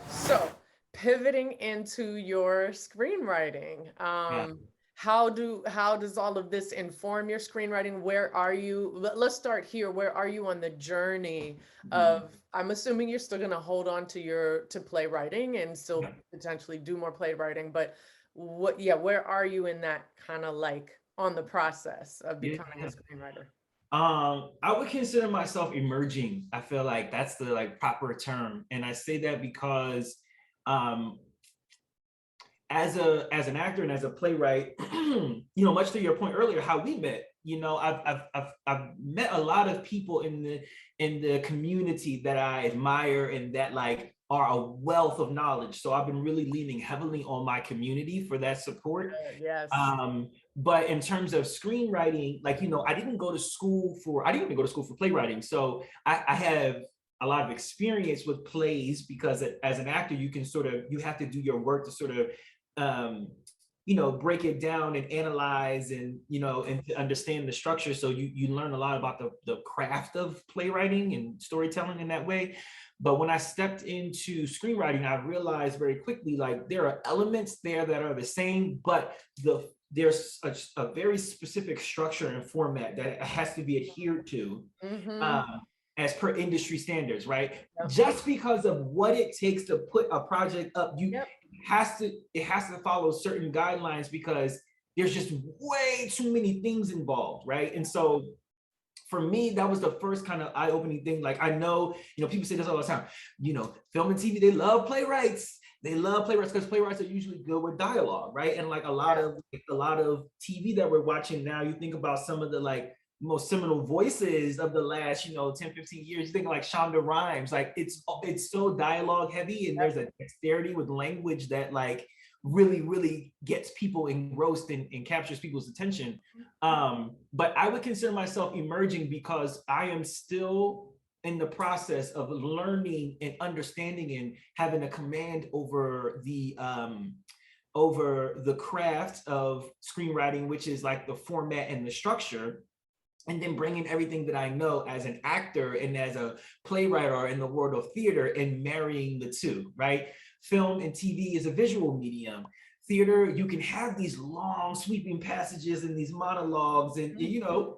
So, pivoting into your screenwriting, Yeah. how does all of this inform your screenwriting? Where are you? Let's start here. Where are you on the journey Mhm. of? I'm assuming you're still going to hold on to to playwriting and still Yeah. potentially do more playwriting, but yeah, where are you in that kind of like on the process of becoming a Yeah. screenwriter? I would consider myself emerging. I feel like that's the like proper term, and I say that because um, as an actor and as a playwright, much to your point earlier, how we met. I've met a lot of people in the community that I admire and that like are a wealth of knowledge. So I've been really leaning heavily on my community for that support. Yes. But in terms of screenwriting, like, I didn't even go to school for playwriting. So I have a lot of experience with plays because as an actor, you have to do your work to sort of, break it down and analyze and to understand the structure. So you learn a lot about the craft of playwriting and storytelling in that way. But when I stepped into screenwriting, I realized very quickly, like there are elements there that are the same, but there's a very specific structure and format that has to be adhered to Mm-hmm. um, as per industry standards, right? Yep. Just because of what it takes to put a project up, Yep. it has to follow certain guidelines because there's just way too many things involved, right? And so for me, that was the first kind of eye-opening thing. Like I know, people say this all the time, film and TV, they love playwrights. They love playwrights because playwrights are usually good with dialogue, right? And like a lot of TV that we're watching now, you think about some of the like most seminal voices of the last, 10, 15 years. You think like Shonda Rhimes, like it's so dialogue heavy and there's a dexterity with language that like really, really gets people engrossed and captures people's attention. But I would consider myself emerging because I am still in the process of learning and understanding and having a command over the craft of screenwriting, which is like the format and the structure, and then bringing everything that I know as an actor and as a playwright or in the world of theater and marrying the two, right? Film and TV is a visual medium. Theater, you can have these long sweeping passages and these monologues and,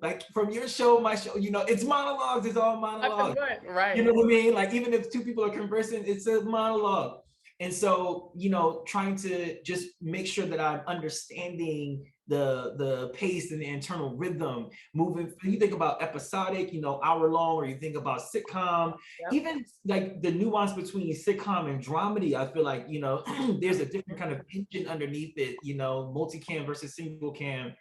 like from your show, my show, it's monologues, it's all monologues. You Right. know what I mean? Like even if two people are conversing, it's a monologue. And so, trying to just make sure that I'm understanding the pace and the internal rhythm moving. You think about episodic, hour long, or you think about sitcom, Yep. even like the nuance between sitcom and dramedy. I feel like, there's a different kind of engine underneath it, multicam versus single cam,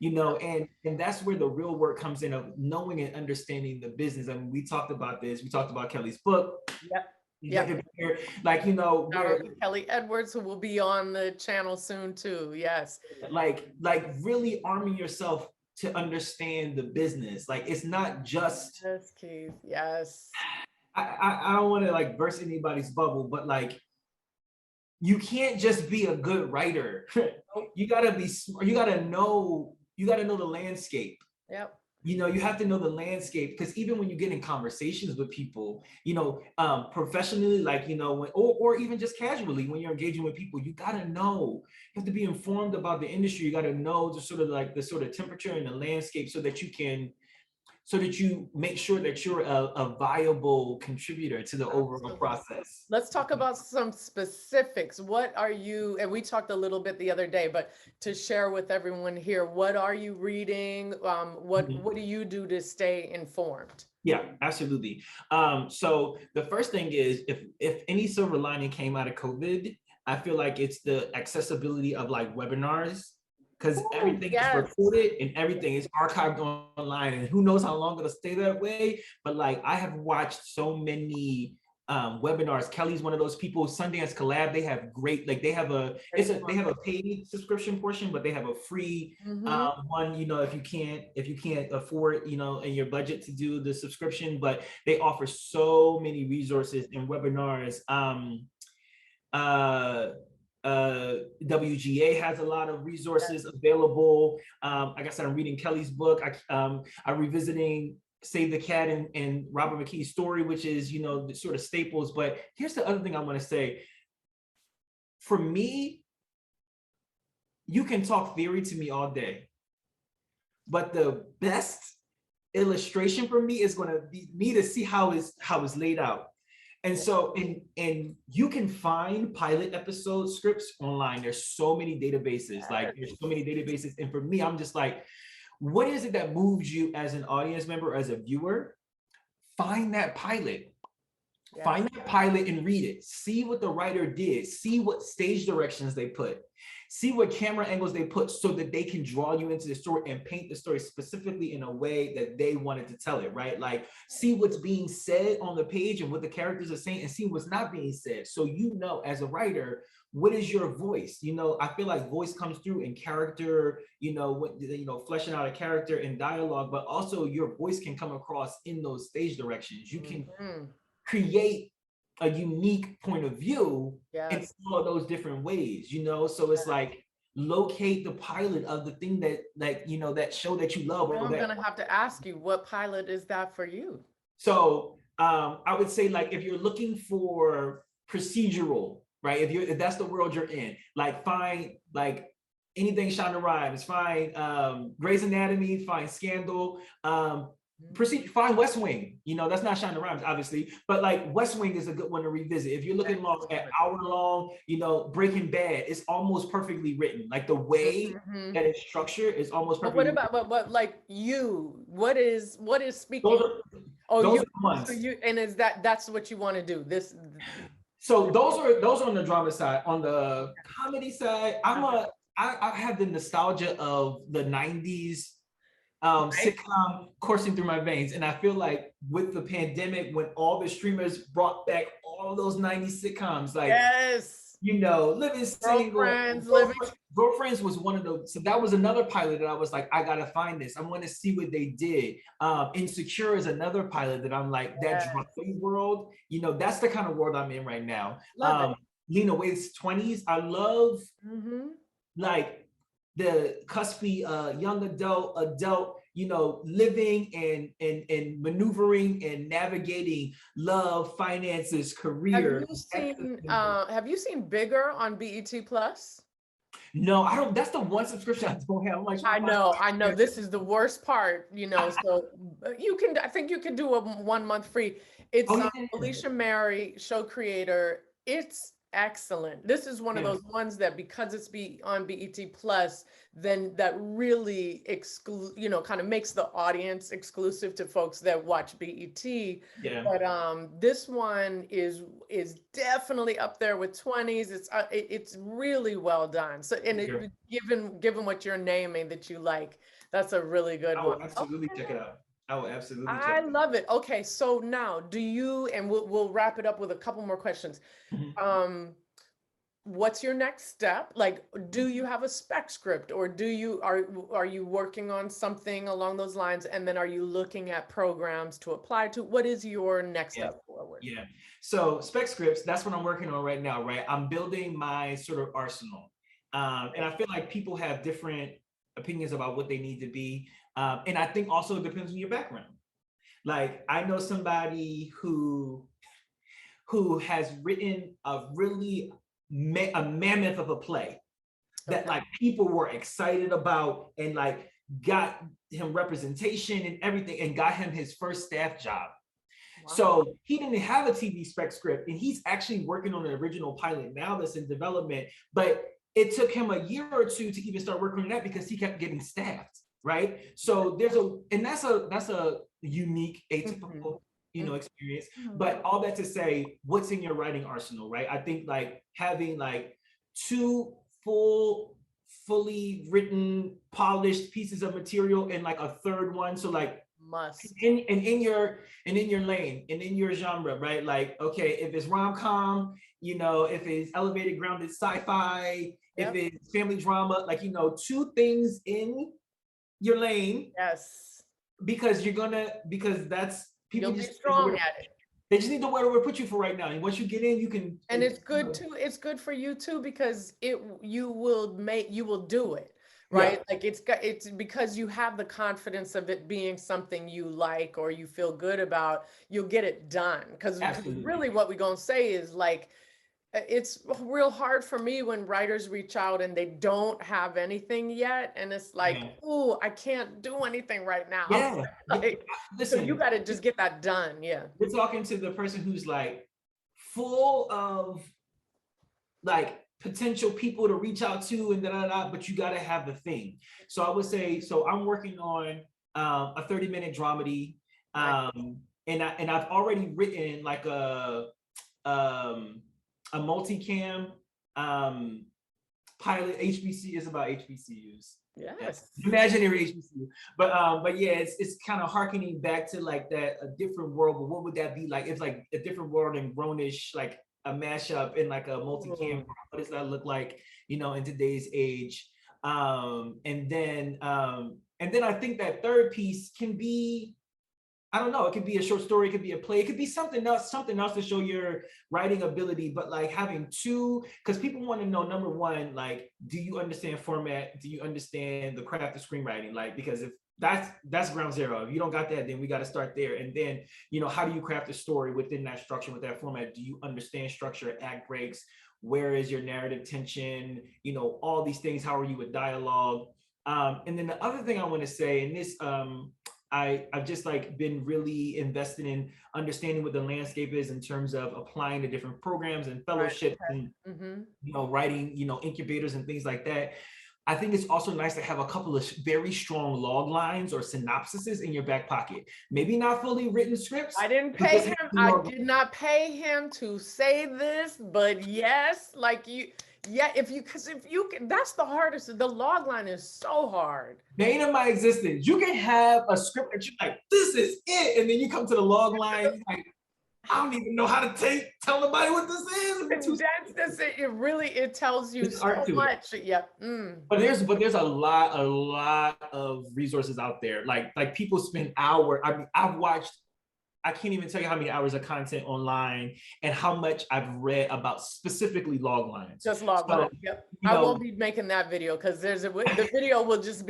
and that's where the real work comes in of knowing and understanding the business. I mean, we talked about this, we talked about Kelly's book. Yep. Yep. Executive like Shout out where to Kelly Edwards, who will be on the channel soon too. Yes. like really arming yourself to understand the business. Like it's not just Yes, Keith. Yes. I don't want to like burst anybody's bubble, but like you can't just be a good writer. Nope. You gotta be smart. You gotta know the landscape. Yep. You have to know the landscape because even when you get in conversations with people, professionally, like, or even just casually, when you're engaging with people, you got to know, you have to be informed about the industry. You got to know the sort of like the sort of temperature and the landscape so that you make sure that you're a viable contributor to the overall Absolutely. process. Let's talk about some specifics. What are you, and we talked a little bit the other day, but to share with everyone here, what are you reading? What do you do to stay informed? Yeah, absolutely. So the first thing is if any silver lining came out of COVID, I feel like it's the accessibility of like webinars because Ooh, everything is yes. recorded and everything is archived online, and who knows how long it'll stay that way. But like I have watched so many webinars. Kelly's one of those people. Sundance Collab, they have great, like they have a paid subscription portion, but they have a free Mm-hmm. one, if you can't afford, in your budget to do the subscription, but they offer so many resources and webinars. Uh, WGA has a lot of resources available. Like I said, I'm reading Kelly's book. I'm revisiting Save the Cat and Robert McKee's story, which is, you know, the sort of staples. But here's the other thing I want to say. For me, you can talk theory to me all day, but the best illustration for me is going to be me to see how it's laid out. And so, and you can find pilot episode scripts online. There's so many databases, like there's so many databases. And for me, I'm just like, what is it that moves you as an audience member, as a viewer? Find that pilot. Yeah. Find that pilot and read it. See what the writer did. See what stage directions they put. See what camera angles they put so that they can draw you into the story and paint the story specifically in a way that they wanted to tell it, right? Like, see what's being said on the page and what the characters are saying, and see what's not being said. So you know, as a writer, what is your voice? You know, I feel like voice comes through in character, you know, what, you know, fleshing out a character in dialogue, but also your voice can come across in those stage directions. You can create a unique point of view in all of those different ways, you know? So it's like, locate the pilot of the thing that, like, you know, that show that you love. Well, I'm gonna have to ask you, what pilot is that for you? So I would say, like, if you're looking for procedural, right? If that's the world you're in, like, find like anything Shonda Rhimes, find Grey's Anatomy, find Scandal, find West Wing. You know, that's not Shonda Rhimes, obviously, but like West Wing is a good one to revisit. If you're looking long at hour-long, you know, Breaking Bad, it's almost perfectly written. Like the way that it's structured is almost perfectly. But what about but like you? What is speaking? Those are the ones. So and is that's what you want to do? This. So those are on the drama side. On the comedy side, I have the nostalgia of the 90s sitcom coursing through my veins. And I feel like with the pandemic, when all the streamers brought back all of those 90s sitcoms, like, you know, Living Single, Girlfriends was one of those. So that was another pilot that I was like, I gotta find this. I want to see what they did. Insecure is another pilot that I'm like, that drama world, you know, that's the kind of world I'm in right now. Lena Waithe's 20s, I love like the cuspy young adult, you know, living and maneuvering and navigating love, finances, career. Have you seen Bigger on BET Plus? No, I don't. That's the one subscription I don't have. I'm like, I know. This is the worst part, you know. So I think you can do a 1 month free. It's Alicia Mary, show creator. It's excellent. This is one of those ones that, because it's on BET Plus, then that really kind of makes the audience exclusive to folks that watch BET. But this one is definitely up there with 20s. It's really well done. So, and given what you're naming that you like, that's a really good one. I will absolutely check it out. I will absolutely check it out. I love it. Okay, so now and we'll wrap it up with a couple more questions. What's your next step? Like, do you have a spec script, or are you working on something along those lines? And then are you looking at programs to apply to? What is your next step forward? Yeah. So spec scripts, that's what I'm working on right now, right? I'm building my sort of arsenal. And I feel like people have different opinions about what they need to be. And I think also it depends on your background. Like, I know somebody who has written a mammoth of a play that like people were excited about, and like got him representation and everything, and got him his first staff job. Wow. So he didn't have a TV spec script, and he's actually working on an original pilot now that's in development, but it took him a year or two to even start working on that because he kept getting staffed, right? So that's a unique, atypical you know, experience. But all that to say, what's in your writing arsenal, right? I think like having like 2 fully written, polished pieces of material and like a third one. So like in your lane and in your genre, right? Like, okay, if it's rom-com, you know, if it's elevated, grounded sci-fi, if it's family drama, like, you know, 2 things in your lane. Yes. Because that's people You'll be strong at it. They just need to where we put you for right now. And once you get in, you can. And it's good too, it's good for you too, because you will do it, Yeah, right? Like it's because you have the confidence of it being something you like or you feel good about, you'll get it done. Because absolutely. really what we're gonna say is like, it's real hard for me when writers reach out and they don't have anything yet, and it's like, Yeah. oh, I can't do anything right now. Yeah. Like, so you Listen, got to just get that done. Yeah. we're talking to the person who's like full of like potential people to reach out to and da da da, but you got to have the thing. So I would say, so I'm working on a 30-minute dramedy, Nice. I've already written like a multicam pilot. HBC is about HBCUs. Yes. Imaginary HBCU. But yeah, it's kind of harkening back to like that a different world. But what would that be like? It's like a different world and Grownish, like a mashup in like a multicam. What does that look like, in today's age? And then I think that third piece can be, I don't know, it could be a short story, it could be a play, it could be something else to show your writing ability. But like having two, because people want to know, number one, like, do you understand format? Do you understand the craft of screenwriting? Like, because if that's ground zero. If you don't got that, then we got to start there. And then, how do you craft a story within that structure, with that format? Do you understand structure, act breaks? Where is your narrative tension? All these things. How are you with dialogue? And then the other thing I want to say, and this, I've just like been really invested in understanding what the landscape is in terms of applying to different programs and fellowships, Right. and writing, incubators and things like that. I think it's also nice to have a couple of very strong log lines or synopsises in your back pocket. Maybe not fully written scripts. I didn't pay him. I did not pay him to say this, but yes, like because if you can, that's the hardest. The log line is so hard. Bane of my existence. You can have a script that you're like, this is it. And then you come to the log line, like, I don't even know how to tell nobody what this is. That's it. It tells you so much. Yep. But there's a lot of resources out there. Like people spend hours. I mean, I can't even tell you how many hours of content online and how much I've read about specifically log lines. Just log lines. Yep. I won't be making that video because the video will just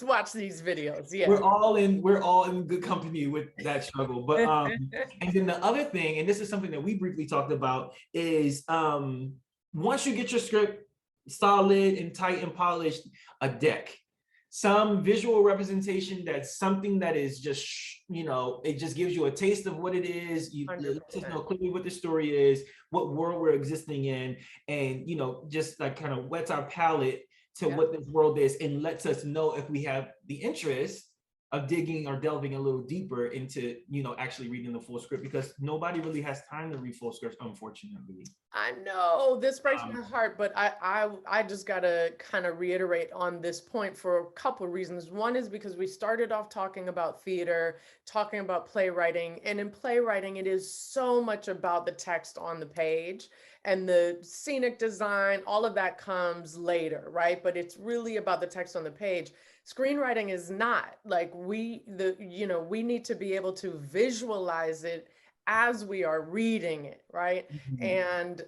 watch these videos. Yeah. We're all in good company with that struggle. But and then the other thing, and this is something that we briefly talked about, is once you get your script solid and tight and polished, a deck. Some visual representation, that's something that is just, it just gives you a taste of what it is. You let us know clearly what the story is, what world we're existing in, and, just like kind of whets our palate to what this world is, and lets us know if we have the interest of digging or delving a little deeper into, actually reading the full script, because nobody really has time to read full scripts, unfortunately. I know this breaks my heart, but I just gotta kind of reiterate on this point for a couple of reasons. One is because we started off talking about theater, talking about playwriting, and in playwriting, it is so much about the text on the page, and the scenic design, all of that comes later, right? But it's really about the text on the page. Screenwriting is not. Like we need to be able to visualize it as we are reading it, right? And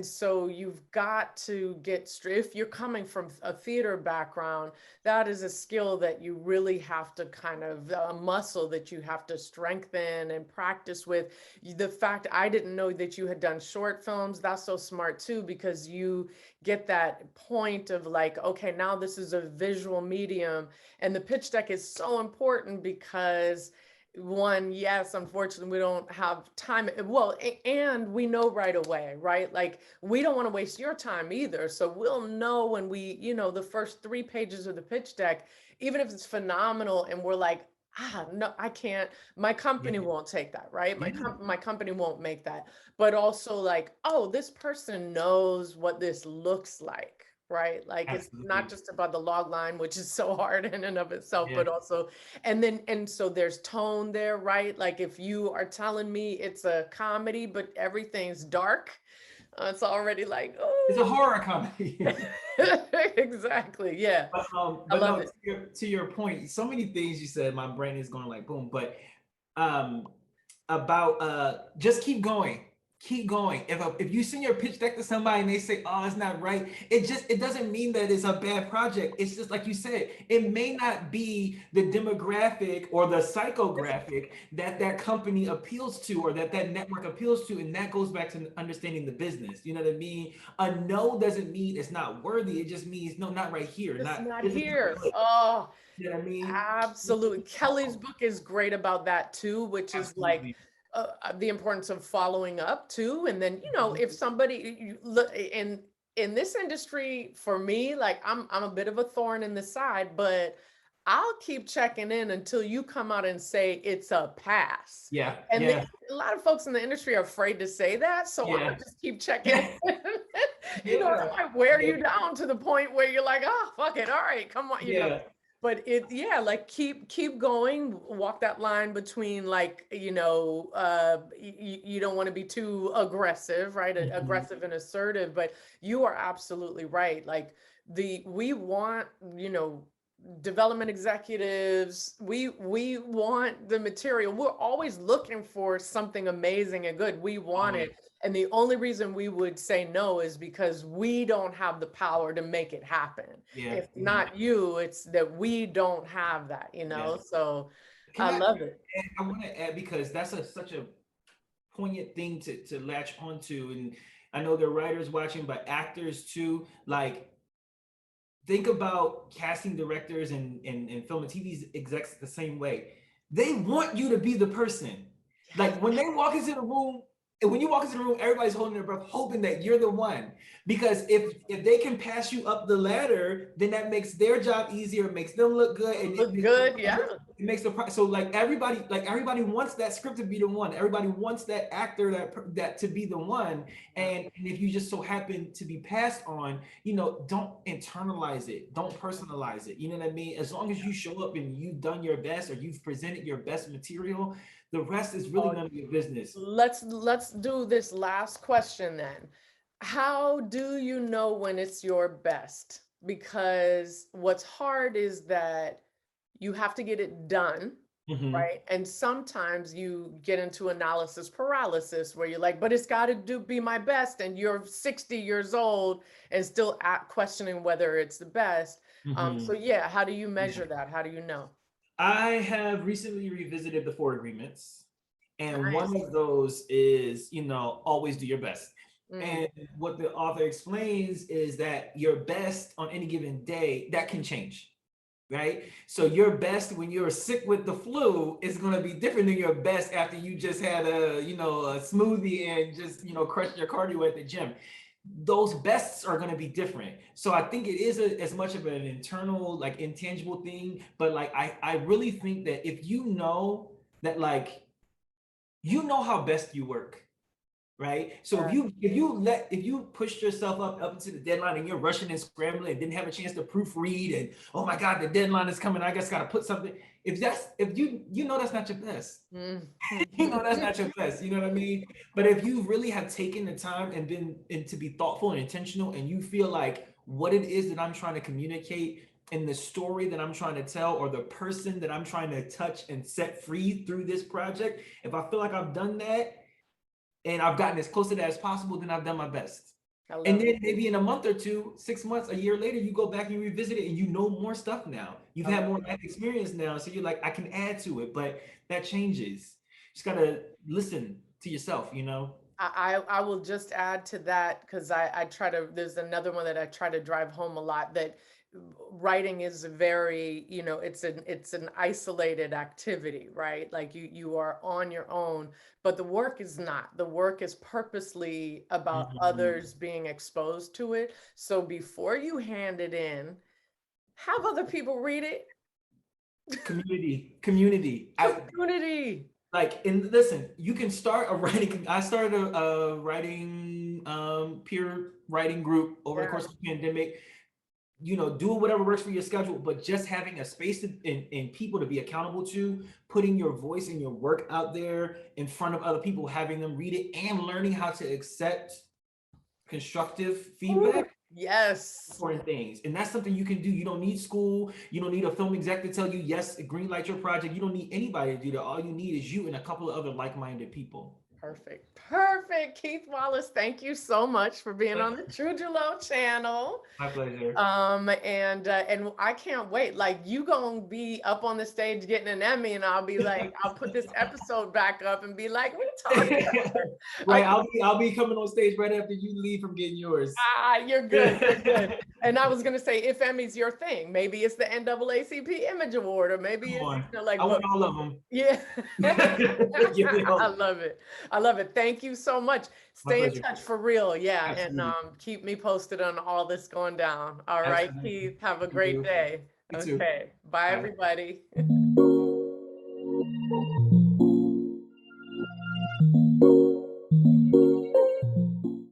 so you've got to if you're coming from a theater background, that is a skill that you really have to kind of a muscle that you have to strengthen and practice with. The fact I didn't know that you had done short films, that's so smart too, because you get that point of like, okay, now this is a visual medium, and the pitch deck is so important because one, yes, unfortunately, we don't have time. Well, and we know right away, right? Like, we don't want to waste your time either. So we'll know when the first 3 pages of the pitch deck, even if it's phenomenal and we're like, no, I can't, my company won't take that, right? My company won't make that. But also like, oh, this person knows what this looks like. Right? Like it's not just about the log line, which is so hard in and of itself, but also, and so there's tone there, right? Like if you are telling me it's a comedy, but everything's dark, it's already like, oh, it's a horror comedy. Exactly. Yeah. But I love no, it. to your point, so many things you said, my brain is going like boom. But about just keep going. Keep going. If you send your pitch deck to somebody and they say, oh, it's not right, it doesn't mean that it's a bad project. It's just like you said, it may not be the demographic or the psychographic that that company appeals to, or that that network appeals to, and that goes back to understanding the business. You know what I mean? A no doesn't mean it's not worthy. It just means no, not right here. It's Not not this is here. good. Oh, You know what I mean? absolutely. Kelly's book is great about that too, which is like Absolutely. the importance of following up too. And then, Mhm. if somebody you look in this industry, for me, like I'm a bit of a thorn in the side, but I'll keep checking in until you come out and say it's a pass. Yeah, And yeah, a lot of folks in the industry are afraid to say that, so I'm yeah, gonna just keep checking in. yeah, It might wear yeah, you down to the point where you're like, oh, fuck it, all right, come on, yeah. but yeah, like keep going, walk that line between like, you don't want to be too aggressive, right? Mhm. Aggressive and assertive, but you are absolutely right. Like we want, development executives, we want the material. We're always looking for something amazing and good. We want Always. it. And the only reason we would say no is because we don't have the power to make it happen. Yeah, It's yeah, not you, it's that we don't have that, yeah. So Can I I love it. add, I want to add, because that's such a poignant thing to latch onto. And I know there are writers watching, but actors too. Like, think about casting directors and film and TV execs the same way. They want you to be the person. Yes. Like when they walk into the room, and when you walk into the room, everybody's holding their breath, hoping that you're the one. Because if they can pass you up the ladder, then that makes their job easier, it makes them look good, and Look good, yeah. it makes so like everybody wants that script to be the one. Everybody wants that actor that to be the one. And if you just so happen to be passed on, don't internalize it, don't personalize it. You know what I mean? As long as you show up and you've done your best, or you've presented your best material, the rest is really Oh, none of your business. let's do this last question then. How do you know when it's your best? Because what's hard is that you have to get it done, Mhm. right? And sometimes you get into analysis paralysis where you're like, but it's got to be my best, and you're 60 years old and still questioning whether it's the best. So Mhm. yeah, how do you Yeah. measure that? How do you know? I have recently revisited the four agreements, and one Nice. of those is, always do your best. Mm. And what the author explains is that your best on any given day, that can change, right? So your best when you're sick with the flu is going to be different than your best after you just had a smoothie and just, crushed your cardio at the gym. Those bests are going to be different. So I think it is as much of an internal, like, intangible thing. But like, I really think that if you know that, like, how best you work, right? So Yeah. if you pushed yourself up into the deadline, and you're rushing and scrambling and didn't have a chance to proofread, and oh my God, the deadline is coming, I guess got to put something. If you know that's not your best, Mm. that's not your best. You know what I mean? But if you really have taken the time and been and to be thoughtful and intentional, and you feel like what it is that I'm trying to communicate, and the story that I'm trying to tell, or the person that I'm trying to touch and set free through this project, if I feel like I've done that and I've gotten as close to that as possible, then I've done my best. I And love it. then maybe in a month or two, 6 months, a year later, you go back and you revisit it, and you know more stuff now. You've I had love more it. life experience now. So you're like, I can add to it, but that changes. Just gotta listen to yourself. I will just add to that because I try to, there's another one that I try to drive home a lot, that writing is a very, it's an isolated activity, right? Like you are on your own, but the work is not. The work is purposely about Mhm. others being exposed to it. So before you hand it in, have other people read it. Community. Community. And listen, you can start a writing. I started a writing, peer writing group over the Yeah. course of the pandemic. Do whatever works for your schedule, but just having a space and people to be accountable to, putting your voice and your work out there in front of other people, having them read it, and learning how to accept constructive Ooh, feedback. Yes. important things. And that's something you can do. You don't need school. You don't need a film exec to tell you, yes, green light your project. You don't need anybody to do that. All you need is you and a couple of other like-minded people. Perfect. Perfect. Keith Wallace, thank you so much for being on the True Julo channel. My pleasure. And I can't wait. Like, you gonna be up on the stage getting an Emmy, and I'll be like, I'll put this episode back up and be like, we talking. Right. I'll be coming on stage right after you leave from getting yours. You're good. You're good. And I was gonna say, if Emmy's your thing, maybe it's the NAACP Image Award, or maybe it's, you know, like, I want all of them. Yeah. Give me all. I love it. I love it. Thank you so much. Stay in touch for real. Yeah. Absolutely. And keep me posted on all this going down. All right, Absolutely. Keith. Have a great day. You too. Okay. Bye, Bye. everybody.